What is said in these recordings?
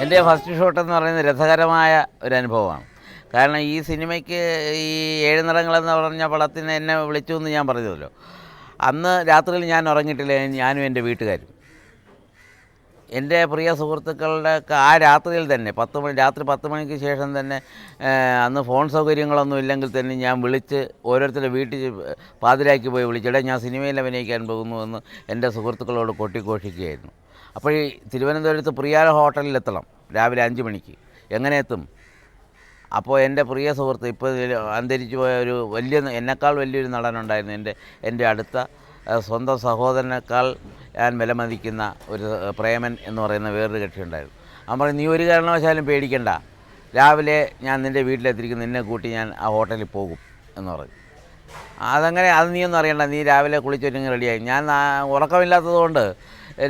എൻ്റെ ഫസ്റ്റ് ഷോട്ടെന്ന് പറയുന്നത് രസകരമായ ഒരു അനുഭവമാണ്. കാരണം ഈ സിനിമയ്ക്ക് ഈ ഏഴ് നിറങ്ങളെന്ന് പറഞ്ഞ പടത്തിന് എന്നെ വിളിച്ചു എന്ന് ഞാൻ പറഞ്ഞല്ലോ. അന്ന് രാത്രിയിൽ ഞാൻ ഉറങ്ങിയിട്ടില്ല, ഞാനും എൻ്റെ വീട്ടുകാരും. എൻ്റെ പ്രിയ സുഹൃത്തുക്കളുടെ ആ രാത്രിയിൽ തന്നെ രാത്രി 10 മണിക്ക് ശേഷം തന്നെ അന്ന് ഫോൺ സൗകര്യങ്ങളൊന്നും ഇല്ലെങ്കിൽ തന്നെ ഞാൻ വിളിച്ച് ഓരോരുത്തരുടെ വീട്ടിൽ പാതിരാക്കി പോയി വിളിച്ചിടെ ഞാൻ സിനിമയിൽ അഭിനയിക്കാൻ പോകുന്നുവെന്ന് എൻ്റെ സുഹൃത്തുക്കളോട് കൊട്ടിഘോഷിക്കുകയായിരുന്നു. അപ്പോൾ ഈ തിരുവനന്തപുരത്ത് പ്രിയാല ഹോട്ടലിലെത്തണം രാവിലെ 5 മണിക്ക്. എങ്ങനെ എത്തും? അപ്പോൾ എൻ്റെ പ്രിയ സുഹൃത്ത് ഇപ്പോൾ അന്തരിച്ചു പോയ ഒരു എന്നെക്കാൾ വലിയൊരു നടനുണ്ടായിരുന്നു, എൻ്റെ അടുത്ത സ്വന്തം സഹോദരനേക്കാൾ ഞാൻ വിലമതിക്കുന്ന ഒരു പ്രേമൻ എന്ന് പറയുന്ന വേറൊരു കക്ഷിയുണ്ടായിരുന്നു. അവൻ പറഞ്ഞു, നീ ഒരു കാരണവശാലും പേടിക്കണ്ട, രാവിലെ ഞാൻ നിൻ്റെ വീട്ടിലെത്തിരിക്കും, നിന്നെ കൂട്ടി ഞാൻ ആ ഹോട്ടലിൽ പോകും എന്ന് പറഞ്ഞു. അതങ്ങനെ, അത് നീയൊന്നും അറിയണ്ട, നീ രാവിലെ കുളിച്ചൊരുങ്ങി റെഡിയായി. ഞാൻ ഉറക്കമില്ലാത്തതുകൊണ്ട്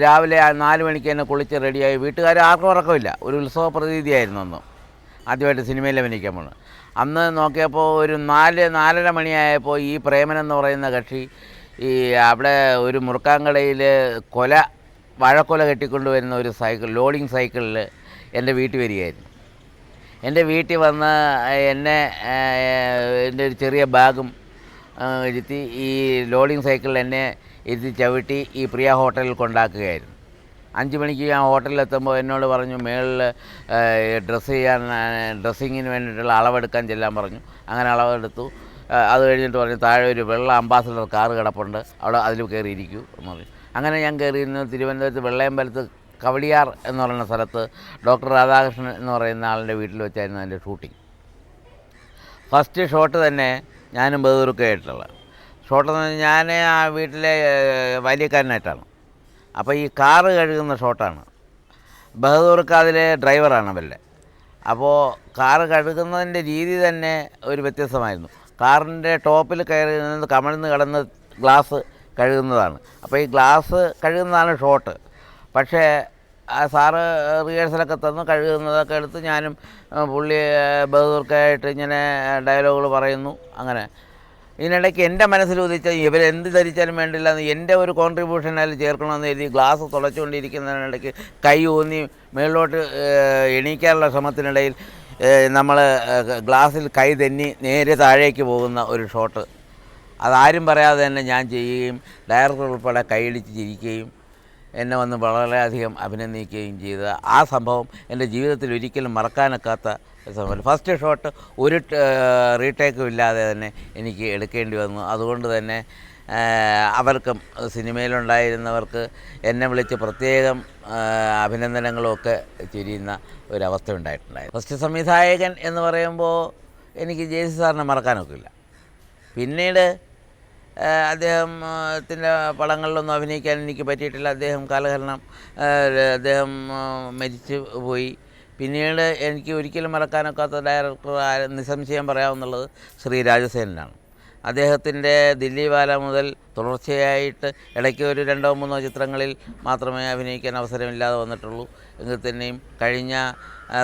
രാവിലെ 4 മണിക്ക് തന്നെ കുളിച്ച് റെഡിയായി. വീട്ടുകാർ ആർക്കും ഉറക്കമില്ല, ഒരു ഉത്സവ പ്രതീതിയായിരുന്നു അന്ന്. ആദ്യമായിട്ട് സിനിമയിൽ അഭിനയിക്കാൻ പോകുന്നത്. അന്ന് നോക്കിയപ്പോൾ ഒരു 4-4:30 മണിയായപ്പോൾ ഈ പ്രേമൻ എന്ന് പറയുന്ന കക്ഷി അവിടെ ഒരു മുറുക്കാങ്കടയിൽ വാഴക്കൊല കെട്ടിക്കൊണ്ടുവരുന്ന ഒരു ലോഡിങ് സൈക്കിളിൽ എൻ്റെ വീട്ടിൽ വരികയായിരുന്നു. എൻ്റെ വീട്ടിൽ വന്ന് എൻ്റെ ഒരു ചെറിയ ബാഗും ഇരുത്തി ഈ ലോഡിങ് സൈക്കിളിൽ എന്നെ ഇരുത്തി ചവിട്ടി ഈ പ്രിയ ഹോട്ടലിൽ കൊണ്ടാക്കുകയായിരുന്നു. 5 മണിക്ക് ഞാൻ ഹോട്ടലിലെത്തുമ്പോൾ എന്നോട് പറഞ്ഞു, മേളിൽ ഡ്രസ്സിങ്ങിന് വേണ്ടിയിട്ടുള്ള അളവെടുക്കാൻ ചെല്ലാൻ പറഞ്ഞു. അങ്ങനെ അളവെടുത്തു. അത് കഴിഞ്ഞിട്ട് പറഞ്ഞു, താഴെ ഒരു വെള്ള അംബാസഡർ കാറ് കിടപ്പുണ്ട്, അതിൽ കയറിയിരിക്കൂ എന്ന് പറഞ്ഞു. അങ്ങനെ ഞാൻ കയറിയിരുന്നു. തിരുവനന്തപുരത്ത് വെള്ളയമ്പലത്ത് കവടിയാർ എന്ന് പറയുന്ന സ്ഥലത്ത് ഡോക്ടർ രാധാകൃഷ്ണൻ എന്ന് പറയുന്ന ആളുടെ വീട്ടിൽ വെച്ചായിരുന്നു അതിൻ്റെ ഷൂട്ടിങ്. ഫസ്റ്റ് ഷോട്ട് തന്നെ ഞാനും ബഹദൂർക്കായിട്ടുള്ള ഷോട്ടെന്ന് പറഞ്ഞാൽ ഞാൻ ആ വീട്ടിലെ ബാല്യക്കാരനായിട്ടാണ്. അപ്പോൾ ഈ കാറ് കഴുകുന്ന ഷോട്ടാണ്. ബഹദൂർക്ക് അതിലെ ഡ്രൈവറാണ് അവരുടെ. അപ്പോൾ കാറ് കഴുകുന്നതിൻ്റെ രീതി തന്നെ ഒരു വ്യത്യസ്തമായിരുന്നു. കാറിൻ്റെ ടോപ്പിൽ കമഴ്ന്ന് കിടന്ന് ഗ്ലാസ് കഴുകുന്നതാണ്. അപ്പോൾ ഈ ഗ്ലാസ് കഴുകുന്നതാണ് ഷോട്ട്. പക്ഷേ സാറ് റിഹേഴ്സലൊക്കെ തന്നു കഴുകുന്നതൊക്കെ എടുത്ത് ഞാനും പുള്ളി ബഹദൂർക്കായിട്ട് ഇങ്ങനെ ഡയലോഗുകൾ പറയുന്നു. അങ്ങനെ ഇതിനിടയ്ക്ക് എൻ്റെ മനസ്സിൽ ഉദിച്ച ഇവരെന്ത് ധരിച്ചാലും വേണ്ടില്ല എന്ന് എൻ്റെ ഒരു കോൺട്രിബ്യൂഷൻ അതിൽ ചേർക്കണമെന്ന് എഴുതി ഗ്ലാസ് തുളച്ചുകൊണ്ടിരിക്കുന്നതിനിടയ്ക്ക് കൈ ഊന്നി മേളിലോട്ട് എണീക്കാനുള്ള ശ്രമത്തിനിടയിൽ നമ്മൾ ഗ്ലാസ്സിൽ കൈ തെന്നി നേരെ താഴേക്ക് പോകുന്ന ഒരു ഷോട്ട്. അതാരും പറയാതെ തന്നെ ഞാൻ ചെയ്യുകയും ഡയറക്ടർ ഉൾപ്പെടെ കൈയടിച്ച് ചിരിക്കുകയും എന്നെ വന്ന് വളരെയധികം അഭിനന്ദിക്കുകയും ചെയ്ത ആ സംഭവം എൻ്റെ ജീവിതത്തിൽ ഒരിക്കലും മറക്കാനൊക്കാത്ത സംഭവം. ഫസ്റ്റ് ഷോട്ട് ഒരു റീടേക്കും ഇല്ലാതെ തന്നെ എനിക്ക് എടുക്കേണ്ടി വന്നു. അതുകൊണ്ട് തന്നെ അവർക്കും സിനിമയിലുണ്ടായിരുന്നവർക്ക് എന്നെ വിളിച്ച് പ്രത്യേകം അഭിനന്ദനങ്ങളുമൊക്കെ ചൊരിയുന്ന ഒരവസ്ഥ ഉണ്ടായിട്ടുണ്ടായിരുന്നു. ഫസ്റ്റ് സംവിധായകൻ എന്ന് പറയുമ്പോൾ എനിക്ക് ജെ.സി. സാറിനെ മറക്കാനൊക്കില്ല. പിന്നീട് അദ്ദേഹത്തിൻ്റെ പടങ്ങളിലൊന്നും അഭിനയിക്കാൻ എനിക്ക് പറ്റിയിട്ടില്ല. അദ്ദേഹം മരിച്ചു പോയി. പിന്നീട് എനിക്ക് ഒരിക്കലും മറക്കാനൊക്കാത്ത ഡയറക്ടർ നിസ്സംശയം പറയാവുന്നുള്ളത് ശ്രീ രാജസേനനാണ്. അദ്ദേഹത്തിൻ്റെ ദില്ലിവാല മുതൽ തുടർച്ചയായിട്ട് ഇടയ്ക്ക് ഒരു 2-3 ചിത്രങ്ങളിൽ മാത്രമേ അഭിനയിക്കാൻ അവസരമില്ലാതെ വന്നിട്ടുള്ളൂ. എങ്കിൽ തന്നെയും കഴിഞ്ഞ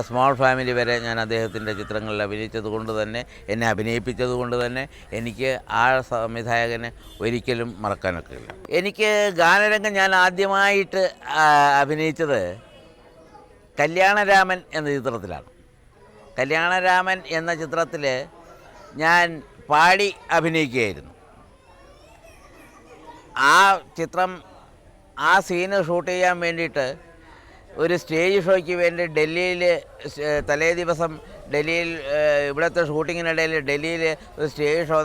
സ്മോൾ ഫാമിലി വരെ ഞാൻ അദ്ദേഹത്തിൻ്റെ ചിത്രങ്ങളിൽ അഭിനയിച്ചത് കൊണ്ട് തന്നെ, എന്നെ അഭിനയിപ്പിച്ചത് കൊണ്ട് തന്നെ എനിക്ക് ആ സംവിധായകനെ ഒരിക്കലും മറക്കാനൊക്കില്ല. എനിക്ക് ഗാനരംഗം ഞാൻ ആദ്യമായിട്ട് അഭിനയിച്ചത് കല്യാണരാമൻ എന്ന ചിത്രത്തിലാണ്. കല്യാണരാമൻ എന്ന ചിത്രത്തിൽ ഞാൻ പാടി അഭിനയിക്കുകയായിരുന്നു. ആ ചിത്രം, ആ സീന് ഷൂട്ട് ചെയ്യാൻ വേണ്ടിയിട്ട് ഒരു സ്റ്റേജ് ഷോയ്ക്ക് വേണ്ടി ഡൽഹിയിൽ തലേ ദിവസം ഇവിടുത്തെ ഷൂട്ടിങ്ങിനിടയിൽ ഡൽഹിയിൽ ഒരു സ്റ്റേജ് ഷോ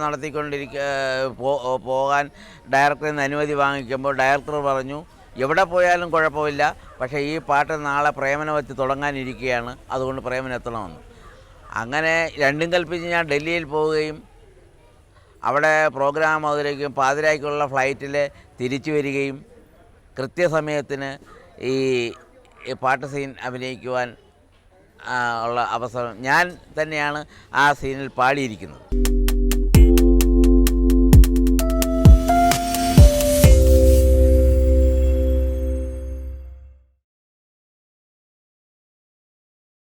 പോകാൻ ഡയറക്ടറിൽ നിന്ന് അനുമതി വാങ്ങിക്കുമ്പോൾ ഡയറക്ടർ പറഞ്ഞു, എവിടെ പോയാലും കുഴപ്പമില്ല, പക്ഷേ ഈ പാട്ട് നാളെ പ്രേമനെ വെച്ച് തുടങ്ങാനിരിക്കുകയാണ്, അതുകൊണ്ട് പ്രേമൻ എത്തണമെന്ന്. അങ്ങനെ രണ്ടും കൽപ്പിച്ച് ഞാൻ ഡൽഹിയിൽ പോവുകയും അവിടെ പ്രോഗ്രാം അവതരിക്കും പാതിരായ്ക്കുള്ള ഫ്ലൈറ്റിൽ തിരിച്ചു വരികയും കൃത്യസമയത്തിന് ഈ പാട്ട് സീൻ അഭിനയിക്കുവാൻ ഉള്ള അവസരം ഞാൻ തന്നെയാണ് ആ സീനിൽ പാടിയിരിക്കുന്നത്.